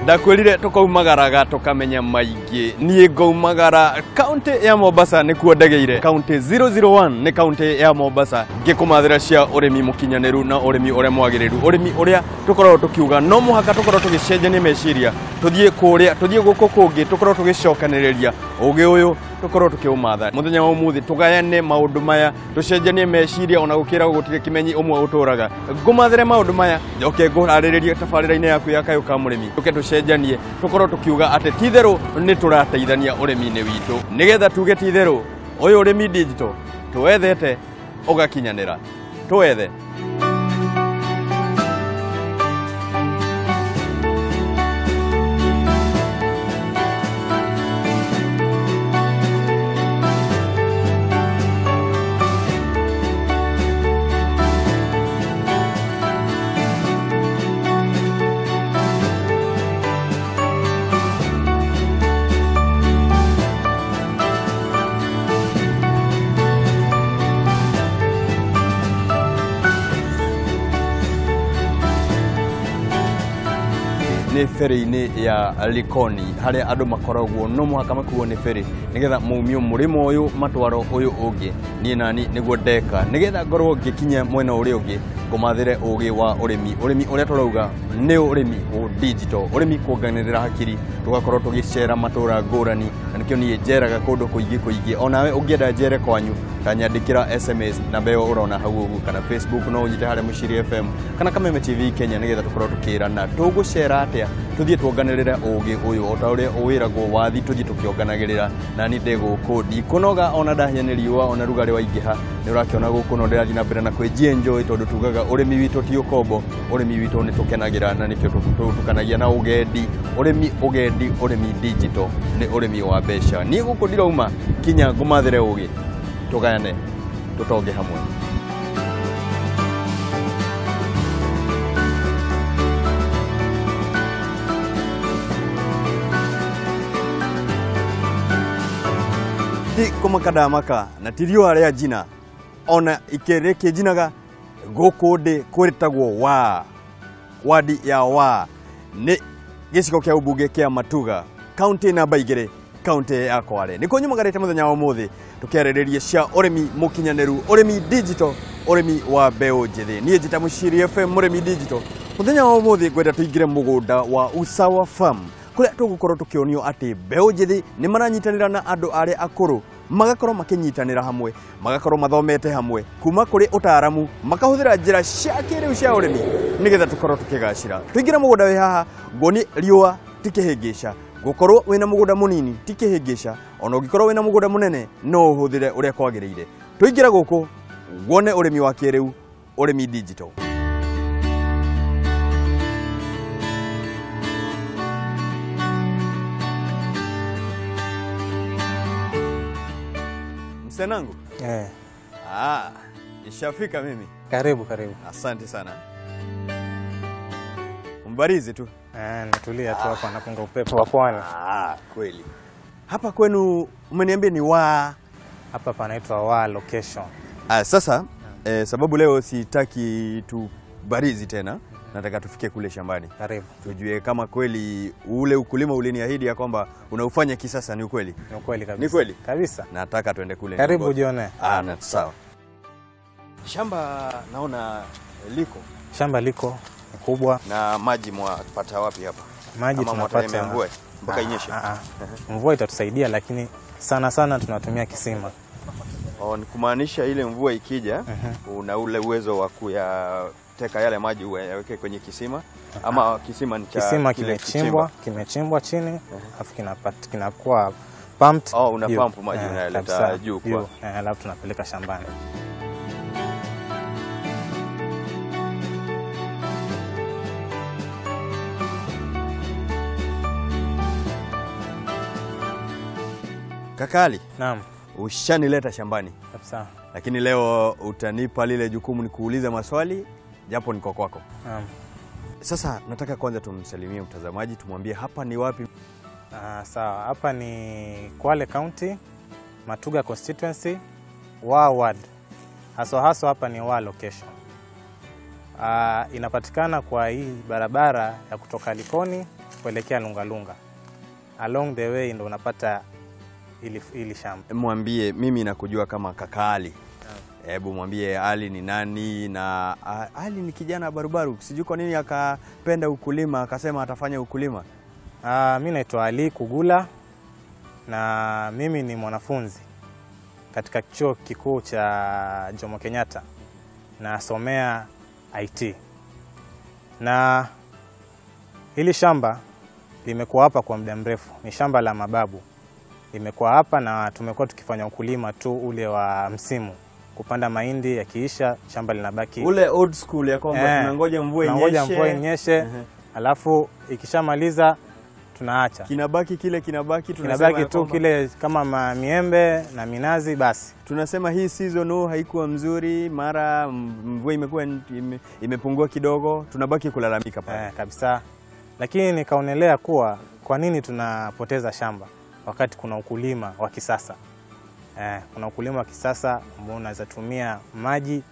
Ndakwirire tukaumagaraga tukamenya maigi nie ngaumagara county ya Mombasa ni kuo ndageire county 001 ni county ya Mombasa ngikumathira cia urimi mukinyaneru na urimi uria mwagiriru urimi uria tukorwo tukiuga no muhaka tukorwo tugicenjania meciria tuthie kuria tuthie guku kungi tukorwo tugicokaniriria ugi uyu tukorwo tukiumatha muthenya wa umuthi tugayane maundu maya tucenjanie meciria ona gukira gutire kimenyi umwe uturaga ngumathire maundu maya njoke ngurariririe tabarira-ini yaku ya Kayu Ka Murimi tuke tucenjanie tukorwo tukiuga ate titheru ni turateithania urimi-ini witu nigetha tuge titheru uyu urimi digital tuwethete ugakinyanira tuwethe ni feri-ini ya Likoni haria andu makoragwo no muhaka makuo ni feri nigetha mumio murimo uyu matwaro uyu ungi ni nani niguo ndeka nigetha ngorwo ngikinya mwena uria ungi ngumathire ugi wa urimi uria turauga ni urimi digital urimi kuonganirira hakiri tugakorwo tugicera matura ngurani na nikio ni njeraga kundu kuigi onawe ungienda njere kwanyu kanyandikira SMS na beo urona hau ugu kana Facebook no unyite haria Muciri FM kana Kameme TV Kenya nigetha tukorwo tukirana tugucera atia tuthie tuonganirira ugi uyu ota uria uwiragwo wathi tuthie tukionganagirira na ni ndiguku ndikunoga ona ndahia riua ona rugari waingiha ni urakiona guku no ndirathi na mbere na kwenji enjoy tondu tugaga urimi witu ti ukombo urimi witu ni tukenagira na nikio tukanagia na ugendi urimi digital ni urimi wa besha ni guku ndirauma kinya ngumathire ugi tugayane tutonge hamwe ti kumakadamaka na tirio aria jina ona ikereke jinaga guku ndi kwiritagwo wadi ya Waa ni giciko kia ubunge kia Matuga county namba 2 county ya Kwale niko nyumagarite muthenya wa umuthi tukiaririria cia urimi mukinyaneru urimi digital urimi wa beo njithi nie njita Muciri FM Murimi digital muthenya wa umuthi gwenda tuingire mugunda wa Waa Farm kuria tugukorwo tukionio ati beo njithi ni maranyitanira na andu aria akuru magakorwo makinyitanira hamwe magakorwo mathomete hamwe kuma kuri utaramu makahuthira njira cia kiriu cia urimi nigetha tukorwo tukigacira tuingira mugunda wi haha ngoni riua tikihingisha gukorwo wina mugunda munini tikihingisha ona ugikorwo wina mugunda munene no uhuthire uria kwagiriire tuingira guku wone urimi wa kiriu urimi digital Msenangu? Ishafika mimi. Karibu. Asante sana. Mbarizi tu. Natulia tu hapa napunga upepo wa pwani. Kweli. Hapa kwenu umeniambia ni Waa? Hapa panaitwa Waa location. Sasa sababu leo sitaki tubarizi tena. Nataka tufike kule shambani. Karibu. Tujue kama kweli ule ukulima uliniahidi ya kwamba unaufanya kisasa ni ukweli. Ni ukweli kabisa. Ni kweli? Kabisa. Nataka tuende kule. Karibu jione. Na sawa. Shamba naona liko. Shamba liko kubwa. Na maji mwapata wapi hapa? Maji tunapata mvua mpaka inyeshe. Mvua itatusaidia lakini sana tunatumia kisima. Ni kumaanisha ile mvua ikija una ule uwezo wa kuyateka yale maji uweke kwenye kisima ama kisima ni cha kisima kimechimbwa chini afu kinakuwa pumped. Una pump maji unayaleta juu kwa. Alafu tunapeleka shambani. Kakali. Naam. Ushanileta shambani. Kabisa. Lakini leo utanipa lile jukumu ni kuuliza maswali japo niko kwako. Naam. Sasa nataka kwanza tumsalimie mtazamaji tumwambie hapa ni wapi? Sawa, hapa ni Kwale County, Matuga constituency, Waa ward. Haswa hapa ni Waa location. Inapatikana kwa hii barabara ya kutoka Likoni kuelekea Lungalunga. Along the way ndo unapata ili shamba. Mwambie mimi nakujua kama kaka Ali. Hebu mwambie Ali ni nani, na Ali ni kijana barubaru. Sijui kwa nini akapenda ukulima, akasema atafanya ukulima. Mimi naitwa Ali Kugula na mimi ni mwanafunzi katika chuo kikuu cha Jomo Kenyatta. Nasomea IT. Na hili shamba limekuwa hapa kwa muda mrefu. Ni shamba la mababu. Limekuwa hapa na tumekuwa tukifanya ukulima tu ule wa msimu. Kupanda mahindi yakiisha shamba linabaki ule old school ya kwamba tunangoja mvua inyeshe. Tunangoja mvua inyeshe. Alafu ikishamaliza tunaacha. Kinabaki kile kinabaki tu kile kama miembe na minazi basi. Tunasema hii season haikuwa mzuri, mara mvua imekuwa imepungua kidogo, tunabaki kulalamika pale. Kabisa. Lakini nikaonelea kuwa kwa nini tunapoteza shamba wakati kuna ukulima wa kisasa. Kuna ukulima wa kisasa ambao unaweza tumia maji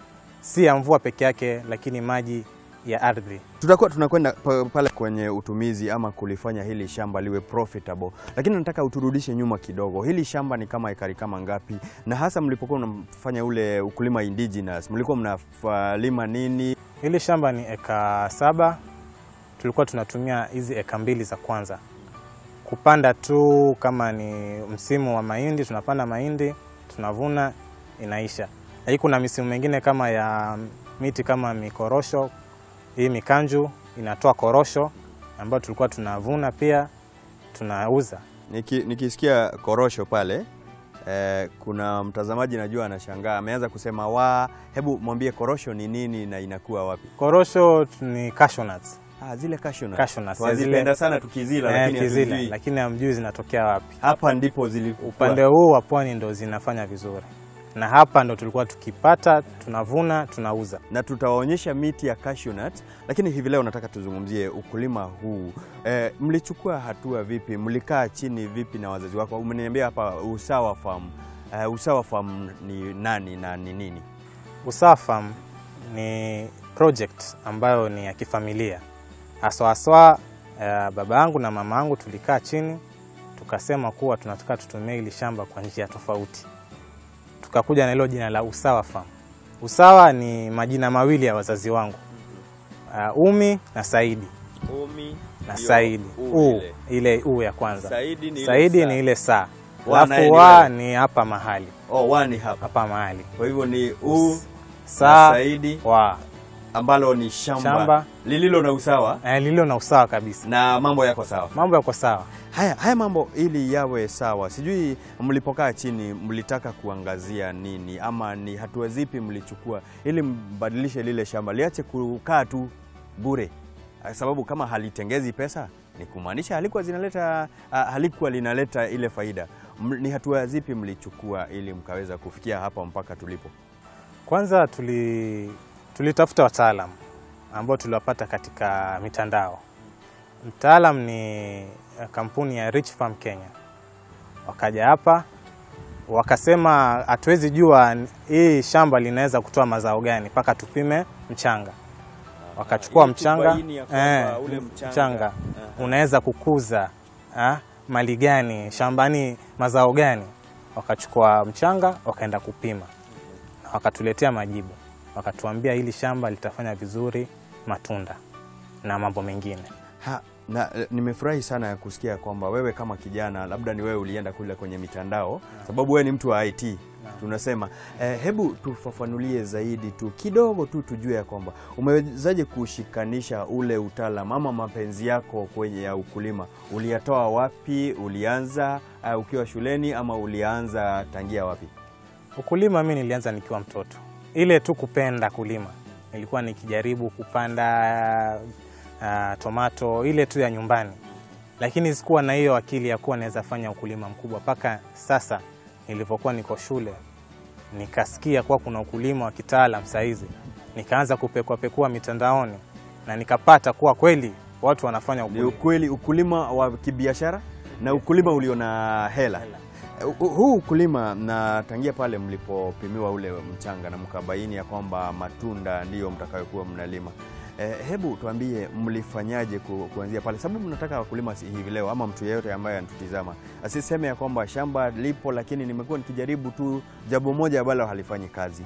si ya mvua peke yake, lakini maji ya ardhi. Tutakuwa tunakwenda pale kwenye utumizi ama kulifanya hili shamba liwe profitable. Lakini nataka uturudishe nyuma kidogo. Hili shamba ni kama ekari kama ngapi? Na hasa mlipokuwa mnafanya ule ukulima indigenous, mlikuwa mnalima nini? Hili shamba ni eka 7. Tulikuwa tunatumia hizi eka 2 za kwanza kupanda tu. Kama ni msimu wa mahindi tunapanda mahindi, tunavuna, inaisha. Hii kuna misimu mingine kama ya miti kama mikorosho. Hii mikanju inatoa korosho ambayo tulikuwa tunavuna pia tunauza. Nikisikia korosho pale, kuna mtazamaji najua anashangaa, ameanza kusema hebu mwambie korosho ni nini na inakuwa wapi? Korosho ni cashew nuts. Zile cashew nuts. Wazipenda sana tukizila lakini hamjui zinatokea wapi. Hapa ndipo zilikuwa. Upande huu wa pwani ndo zinafanya vizuri. Na hapa ndo tulikuwa tukipata, tunavuna, tunauza. Na tutawaonyesha miti ya cashew nut, lakini hivi leo nataka tuzungumzie ukulima huu. Mlichukua hatua vipi? Mlikaa chini vipi na wazazi wako? Umeniambia hapa Waa Farm. Waa Farm ni nani na ni nini? Waa Farm ni project ambayo ni ya kifamilia. Haswa baba yangu na mama yangu tulikaa chini, tukasema kuwa tunataka tutumie hili shamba kwa njia tofauti. Tukakuja na hilo jina la Waa Farm. Usawa ni majina mawili ya wazazi wangu. Umi na Saidi. Umi na Saidi. Ile ya kwanza. Saidi ni ile saa. Alafu Waa ni hapa mahali. Waa ni hapa mahali. Kwa hivyo ni Saa Saidi Waa, ambalo ni shamba lililo na usawa. Lililo na usawa kabisa. Na mambo yako sawa. Mambo yako sawa. Haya mambo ili yawe sawa. Sijui mlipokaa chini mlitaka kuangazia nini, ama ni hatua zipi mlichukua ili mbadilishe lile shamba liache kukaa tu bure? Sababu kama halitengezi pesa ni kumaanisha halikuwa linaleta ile faida. Ni hatua zipi mlichukua ili mkaweza kufikia hapa mpaka tulipo? Kwanza tulitafuta wataalamu ambao tuliwapata katika mitandao. Mtaalam ni kampuni ya Rich Farm Kenya. Wakaja hapa wakasema hatuwezi jua hii shamba linaweza kutoa mazao gani mpaka tupime mchanga. Wakachukua mchanga, mchanga unaweza kukuza mali gani, shambani mazao gani. Wakachukua mchanga, wakaenda kupima. Wakatuletea majibu. Wakatuambia hili shamba litafanya vizuri matunda na mambo mengine. Na nimefurahi sana ya kusikia kwamba wewe kama kijana, labda ni wewe ulienda kule kwenye mitandao, sababu wewe ni mtu wa IT. Tunasema hebu tufafanulie zaidi tu kidogo tu tujue ya kwamba umewezaje kushikanisha ule utaalamu ama mapenzi yako kwenye ya ukulima. Uliyatoa wapi? Ulianza ukiwa shuleni ama ulianza tangia wapi? Ukulima mimi nilianza nikiwa mtoto. Ile tu kupenda kulima. Nilikuwa nikijaribu kupanda tomato ile tu ya nyumbani. Lakini sikuwa na hiyo akili ya kuwa naweza fanya ukulima mkubwa. Paka sasa nilipokuwa niko shule nikasikia kuwa kuna ukulima wa kitaalamu saizi. Nikaanza kupekua mitandaoni na nikapata kuwa kweli watu wanafanya ukulima. Ni ukweli ukulima wa kibiashara na ukulima ulio na hela. Huu ukulima na tangia pale mlipopimiwa ule mchanga na mkabaini ya kwamba matunda ndiyo mtakayokuwa mnalima. Hebu tuambie mlifanyaje kuanzia pale, sababu mnataka wakulima hivi leo ama mtu yeyote ambaye anatutizama asiseme ya kwamba shamba lipo lakini nimekuwa nikijaribu tu jambo moja ambalo halifanyi kazi.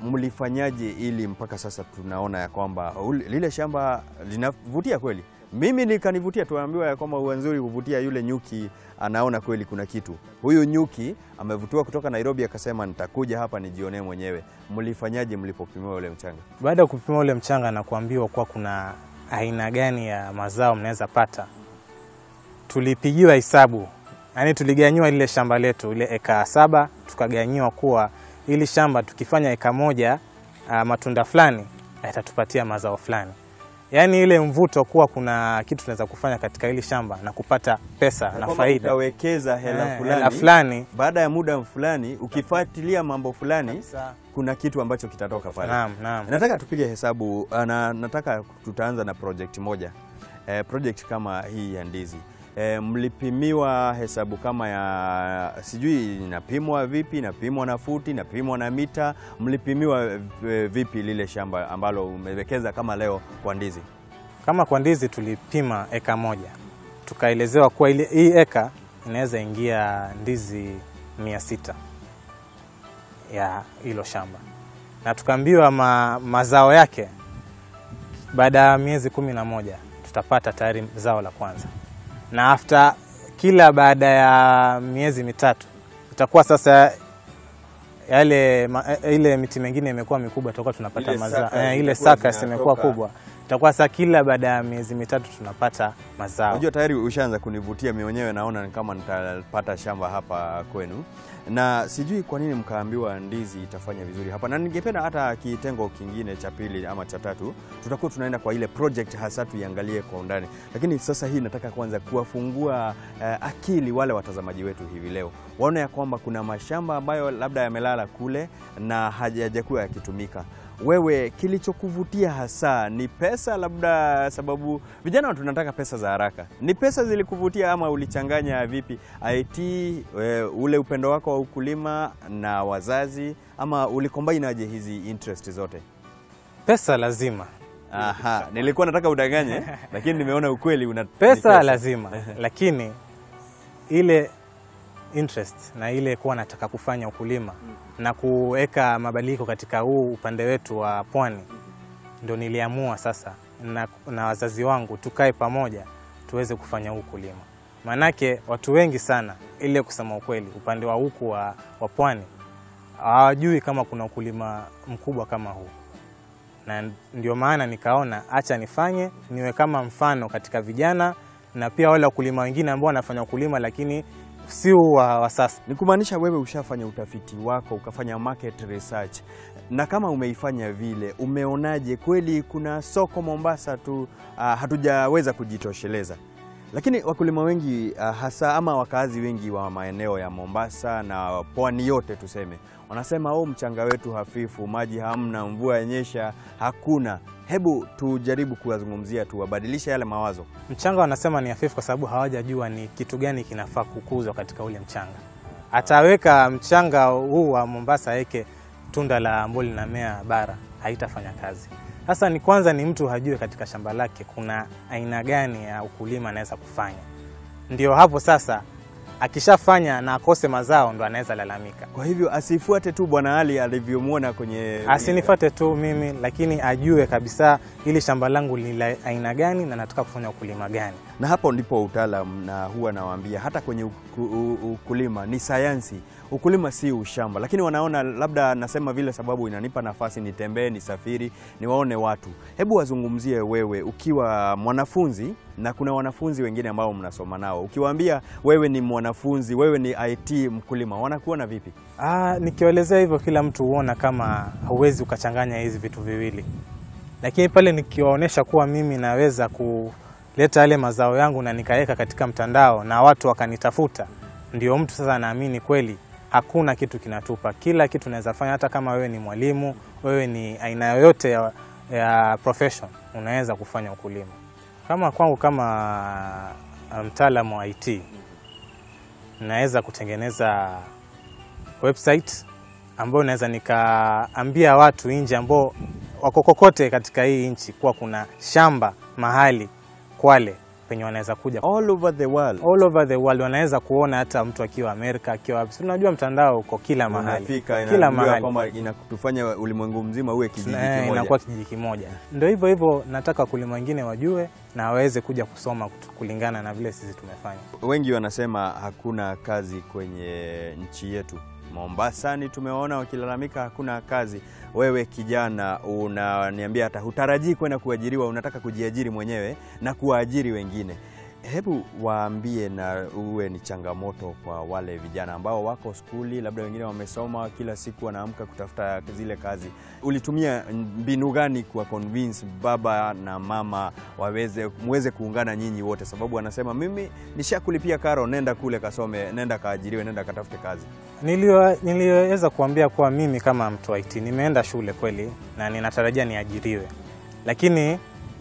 Mlifanyaje ili mpaka sasa tunaona ya kwamba lile shamba linavutia kweli? Mimi nikanivutia, tuambiwa ya kwamba uanzuri kuvutia yule nyuki anaona kweli kuna kitu. Huyu nyuki amevutiwa kutoka Nairobi akasema nitakuja hapa nijionee mwenyewe. Mlifanyaje mlipopimiwa ule mchanga? Baada ya kupimiwa ule mchanga na kuambiwa kwa kuna aina gani ya mazao mnaweza pata, tulipigiwa hesabu. Yaani tuliganywa lile shamba letu ile eka 7, tukaganywa kuwa ili shamba tukifanya eka 1 matunda fulani yatatupatia mazao fulani. Yaani ile mvuto kuwa kuna kitu tunaweza kufanya katika hili shamba na kupata pesa na faida. Utawekeza hela fulani. Baada ya muda fulani ukifuatilia mambo fulani kuna kitu ambacho kitatoka pale. Naam. Nataka tupige hesabu, nataka tutaanza na project moja. Project kama hii ya ndizi. Mlipimiwa hesabu kama ya sijui inapimwa vipi, inapimwa na futi, inapimwa na mita, mlipimiwa vipi lile shamba ambalo umewekeza kama leo kwa ndizi? Kama kwa ndizi tulipima eka 1. Tukaelezewa kuwa hii eka inaweza ingia ndizi 600 ya hilo shamba. Na tukaambiwa mazao yake baada ya miezi 11 tutapata tayari zao la kwanza. Na after kila baada ya miezi 3 itakuwa sasa ile miti mingine imekuwa mikubwa, tutakuwa tunapata mazao. Ile saka imekuwa kubwa, itakuwa sasa kila baada ya miezi 3 tunapata mazao. Unajua tayari ushaanza kunivutia mimi mwenyewe, naona kama nitapata shamba hapa kwenu. Na sijui kwa nini mkaambiwa ndizi itafanya vizuri hapa. Na ningependa hata kitengo kingine cha pili ama cha 3 tutakuwa tunaenda kwa ile project hasa tuiangalie kwa undani. Lakini sasa hii nataka kwanza kuwafungua akili wale watazamaji wetu hivi leo. Waone ya kwamba kuna mashamba ambayo labda yamelala kule na hajajakuwa yakitumika. Wewe kilichokuvutia hasa ni pesa, labda sababu vijana tunataka pesa za haraka. Ni pesa zilikuvutia ama ulichanganya vipi IT, ule upendo wako wa ukulima na wazazi, ama ulikombine aje hizi interest zote? Pesa lazima. Aha, nilikuwa nataka udanganye lakini nimeona ukweli pesa lazima. Lakini ile interest na ile kuwa nataka kufanya ukulima na kuweka mabadiliko katika huu upande wetu wa pwani, ndio niliamua sasa na wazazi wangu tukae pamoja tuweze kufanya ukulima. Manake watu wengi sana, ile kusema ukweli, upande wa huku wa pwani hawajui kama kuna ukulima mkubwa kama huu. Na ndio maana nikaona acha nifanye niwe kama mfano katika vijana na pia wale wakulima wengine ambao wanafanya ukulima lakini si wa sasa. Ni kumaanisha wewe ushafanya utafiti wako, ukafanya market research. Na kama umeifanya vile, umeonaje kweli kuna soko Mombasa tu hatujaweza kujitosheleza? Lakini wakulima wengi hasa ama wakazi wengi wa maeneo ya Mombasa na pwani yote tuseme, wanasema mchanga wetu hafifu, maji hamna, mvua yenyesha hakuna. Hebu tujaribu kuwazungumzia, tuwabadilisha yale mawazo. Mchanga wanasema ni hafifu kwa sababu hawajajua ni kitu gani kinafaa kukuzwa katika ule mchanga. Ataweka mchanga huu wa Mombasa yake tunda la ambalo linamea bara, haitafanya kazi. Sasa ni kwanza ni mtu hajue katika shamba lake kuna aina gani ya ukulima anaweza kufanya. Ndio hapo sasa akishafanya na akose mazao ndo anaweza lalamika. Kwa hivyo asifuate tu Bwana Ali alivyomuona kwenye... Asinifuate tu mimi, lakini ajue kabisa ili shamba langu ni la aina gani na nataka kufanya ukulima gani. Na hapo ndipo utaalamu, na huwa nawaambia hata kwenye ukulima ni sayansi. Ukulima si ushamba, lakini wanaona labda nasema vile sababu inanipa nafasi nitembee, nisafiri, niwaone watu. Hebu wazungumzie wewe ukiwa mwanafunzi na kuna wanafunzi wengine ambao mnasoma nao. Ukiwaambia wewe ni mwanafunzi, wewe ni IT mkulima, wanakuona vipi? Nikiwaelezea hivyo kila mtu huona kama hauwezi ukachanganya hizi vitu viwili. Lakini pale nikiwaonesha kuwa mimi naweza kuleta yale mazao yangu na nikaweka katika mtandao na watu wakanitafuta, ndio mtu sasa anaamini kweli hakuna kitu kinatupa. Kila kitu unaweza fanya, hata kama wewe ni mwalimu, wewe ni aina yoyote ya profession, unaweza kufanya ukulima. Kama kwangu kama mtaalamu wa IT, naweza kutengeneza website ambayo naweza nikaambia watu nje ambao wako kokote katika hii nchi kuwa kuna shamba mahali Kwale penye wanaweza kuja all over the world. All over the world wanaweza kuona, hata mtu akiwa Amerika, akiwa wapi. Unajua mtandao uko kila mahali. Kila mahali kwamba inakutufanya ulimwengu mzima uwe kijiji kimoja. Inakuwa kijiji kimoja. Ndio hivyo nataka wakulima wengine wajue na waweze kuja kusoma kulingana na vile sisi tumefanya. Wengi wanasema hakuna kazi kwenye nchi yetu. Mombasani tumeona wakilalamika hakuna kazi. Wewe kijana unaniambia hata hutarajii kwenda kuajiriwa, unataka kujiajiri mwenyewe na kuajiri wengine. Hebu waambie na uwe ni changamoto kwa wale vijana ambao wako skuli, labda wengine wamesoma, kila siku wanaamka kutafuta zile kazi. Ulitumia mbinu gani kwa convince baba na mama muweze kuungana nyinyi wote? Sababu wanasema mimi nishakulipia karo, nenda kule kasome, nenda kaajiriwe, nenda katafute kazi. Niliweza kuambia kwa mimi kama mtu wa IT nimeenda shule kweli na ninatarajia niajiriwe. Lakini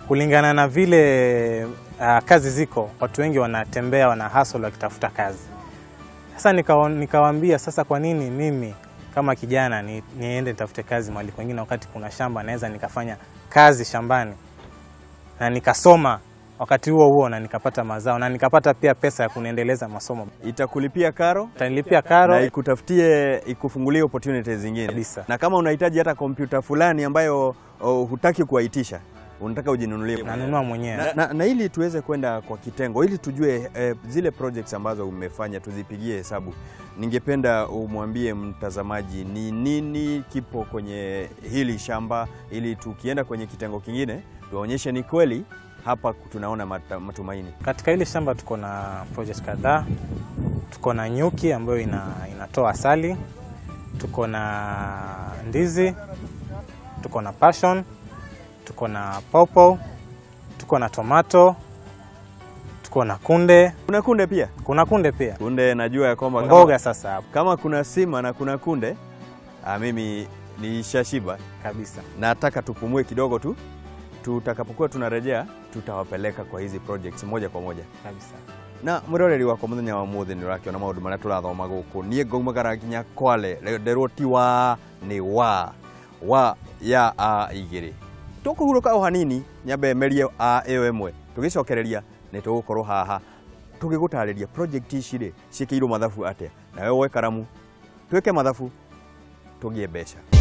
kulingana na vile kazi ziko, watu wengi wanatembea, wana hustle wakitafuta kazi. Sasa nikawaambia sasa kwa nini mimi kama kijana niende nitafute kazi mahali kwingine wakati kuna shamba naweza nikafanya kazi shambani na nikasoma wakati huo na nikapata mazao na nikapata pia pesa ya kuniendeleza masomo. Itakulipia karo, itanilipia karo na ikufungulie opportunities zingine kabisa. Na kama unahitaji hata kompyuta fulani ambayo hutaki kuitisha, unataka ujinunulie, nanunua mwenyewe. Na ili tuweze kwenda kwa kitengo, ili tujue zile projects ambazo umefanya tuzipigie hesabu, ningependa umwambie mtazamaji ni nini kipo kwenye hili shamba, ili tukienda kwenye kitengo kingine tuonyeshe ni kweli hapa tunaona matumaini. Katika hili shamba tuko na project kadhaa. Tuko na nyuki ambayo inatoa asali, tuko na ndizi, tuko na passion, tuko na pawpaw, tuko na tomato, tuko na kunde. Kuna kunde pia? Kuna kunde pia. Kunde najua ya kwamba mboga sasa hapo. Kama kuna sima na kuna kunde, mimi ni shashiba kabisa. Nataka tupumue kidogo tu. Tutakapokuwa tunarejea tutawapeleka kwa hizi projects moja kwa moja kabisa. Na muroreri wako muthenya wa muthe nirakiona maundu maria turathoma guku nie ngaumagara nginya Kwale deroti wa ni wa ya a igiri tukuhuruka o hanini nyambe merie a eyo emwe tugicokereria ni tugukorwo haha tugigutariria project ici ri cikiirwo mathabu atia nawe woe karamu tweke mathabu tugie mbeca.